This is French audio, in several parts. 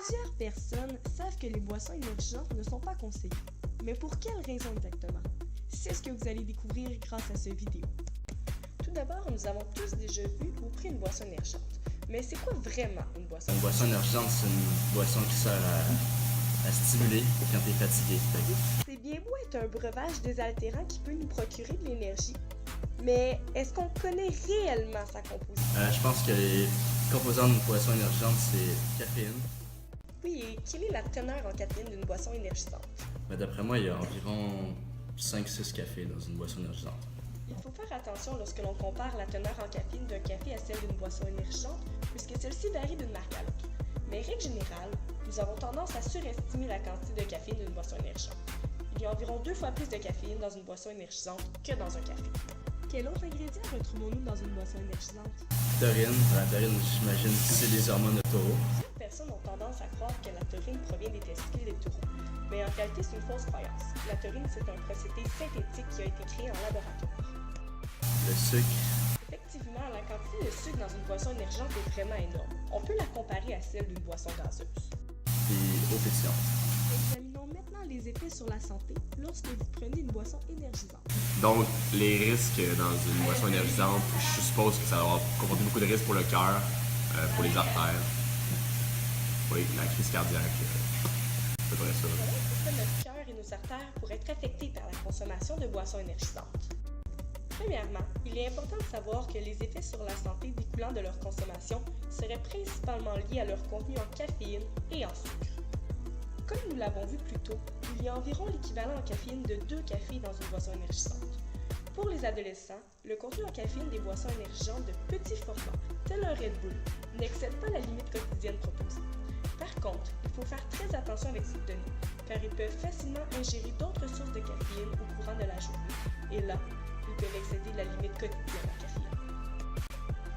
Plusieurs personnes savent que les boissons énergisantes ne sont pas conseillées. Mais pour quelles raisons exactement? C'est ce que vous allez découvrir grâce à cette vidéo. Tout d'abord, nous avons tous déjà vu ou pris une boisson énergisante. Mais c'est quoi vraiment une boisson? Une boisson énergisante, c'est une boisson qui sert à stimuler quand tu es fatigué. C'est bien beau être un breuvage désaltérant qui peut nous procurer de l'énergie, mais est-ce qu'on connaît réellement sa composition? Je pense que les composants d'une boisson énergisante, c'est caféine. Oui, et quelle est la teneur en caféine d'une boisson énergisante? D'après moi, il y a environ 5-6 cafés dans une boisson énergisante. Il faut faire attention lorsque l'on compare la teneur en caféine d'un café à celle d'une boisson énergisante, puisque celle-ci varie d'une marque à l'autre. Mais règle générale, nous avons tendance à surestimer la quantité de caféine d'une boisson énergisante. Il y a environ 2 fois plus de caféine dans une boisson énergisante que dans un café. Quel autre ingrédient retrouvons-nous dans une boisson énergisante? Taurine. La taurine, j'imagine que c'est les hormones de taureau. Plusieurs personnes ont tendance à croire que la taurine provient des testicules des taureaux, mais en réalité c'est une fausse croyance. La taurine, c'est un procédé synthétique qui a été créé en laboratoire. Le sucre. Effectivement, la quantité de sucre dans une boisson énergisante est vraiment énorme. On peut la comparer à celle d'une boisson gazeuse. Et eau pétillante. Examinons maintenant les effets sur la santé lorsque vous prenez une boisson énergisante. Donc, les risques dans une boisson énergisante, je suppose que ça va comporter beaucoup de risques pour le cœur, pour les artères, pour la crise cardiaque. C'est vrai ça. Pourquoi notre cœur et nos artères pourraient être affectés par la consommation de boissons énergisantes? Premièrement, il est important de savoir que les effets sur la santé découlant de leur consommation seraient principalement liés à leur contenu en caféine et en sucre. Comme nous l'avons vu plus tôt, il y a environ l'équivalent en caféine de 2 cafés dans une boisson énergisante. Pour les adolescents, le contenu en caféine des boissons énergisantes de petit format, tel un Red Bull, n'excède pas la limite quotidienne proposée. Par contre, il faut faire très attention avec ces données, car ils peuvent facilement ingérer d'autres sources de caféine au courant de la journée, et là, ils peuvent excéder la limite quotidienne en caféine.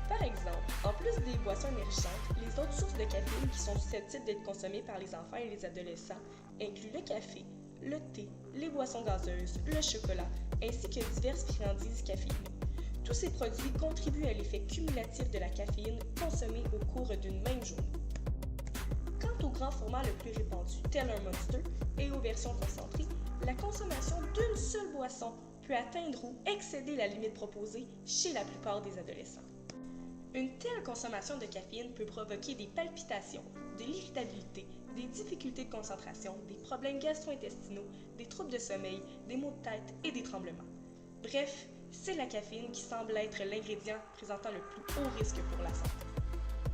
Par exemple, en plus des boissons énergisantes, les autres sources de caféine qui sont susceptibles d'être consommées par les enfants et les adolescents incluent le café, le thé, les boissons gazeuses, le chocolat, ainsi que diverses friandises caféinées. Tous ces produits contribuent à l'effet cumulatif de la caféine consommée au cours d'une même journée. Quant au grand format le plus répandu, tel un Monster, et aux versions concentrées, la consommation d'une seule boisson peut atteindre ou excéder la limite proposée chez la plupart des adolescents. Une telle consommation de caféine peut provoquer des palpitations, de l'irritabilité, des difficultés de concentration, des problèmes gastro-intestinaux, des troubles de sommeil, des maux de tête et des tremblements. Bref, c'est la caféine qui semble être l'ingrédient présentant le plus haut risque pour la santé.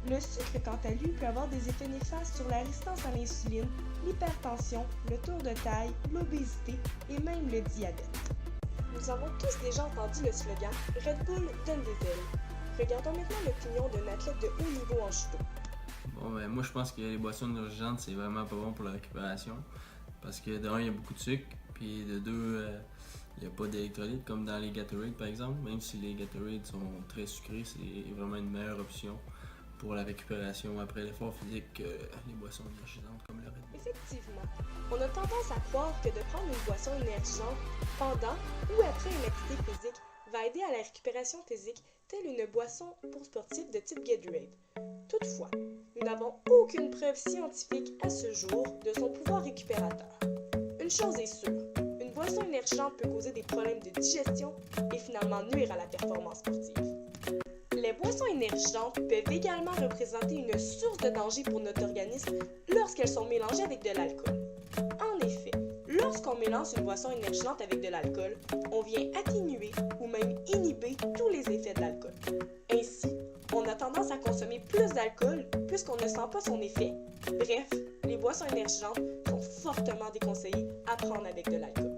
Le sucre, quant à lui, peut avoir des effets néfastes sur la résistance à l'insuline, l'hypertension, le tour de taille, l'obésité et même le diabète. Nous avons tous déjà entendu le slogan « Red Bull donne des ailes ». Regardons maintenant l'opinion d'un athlète de haut niveau en judo. Moi je pense que les boissons énergisantes c'est vraiment pas bon pour la récupération parce que de un, il y a beaucoup de sucre, puis de deux, il n'y a pas d'électrolytes comme dans les Gatorade par exemple. Même si les Gatorade sont très sucrés, c'est vraiment une meilleure option pour la récupération après l'effort physique que les boissons énergisantes comme le Red Bull. Effectivement, on a tendance à croire que de prendre une boisson énergisante pendant ou après une activité physique va aider à la récupération physique telle une boisson pour sportifs de type Gatorade. Toutefois, nous n'avons aucune preuve scientifique à ce jour de son pouvoir récupérateur. Une chose est sûre, une boisson énergisante peut causer des problèmes de digestion et finalement nuire à la performance sportive. Les boissons énergisantes peuvent également représenter une source de danger pour notre organisme lorsqu'elles sont mélangées avec de l'alcool. En effet, lorsqu'on mélange une boisson énergisante avec de l'alcool, on vient atténuer ou même inhiber tous les effets de l'alcool. Ainsi, on a tendance à consommer plus d'alcool puisqu'on ne sent pas son effet. Bref, les boissons énergisantes sont fortement déconseillées à prendre avec de l'alcool.